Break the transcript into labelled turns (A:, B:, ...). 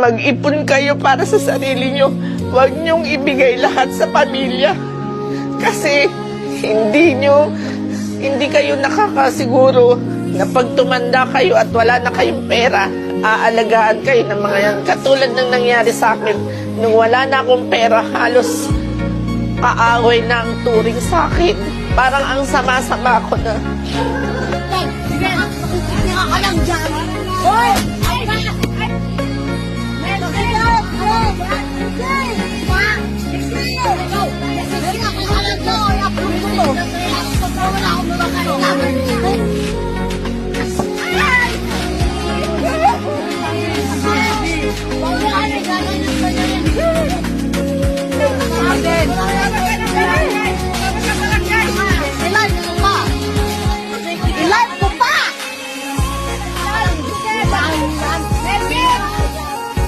A: Mag-ipon kayo para sa sarili nyo. Huwag nyong ibigay lahat sa pamilya. Kasi hindi kayo nakakasiguro na pag tumanda kayo at wala na kayong pera, aalagaan kayo ng mga yan. Katulad ng nangyari sa akin, nung wala na akong pera, halos kaaway na ang turing sa akin. Parang ang sama-sama ko na.
B: Sige, hindi ka lang dyan. Hoy! Ay!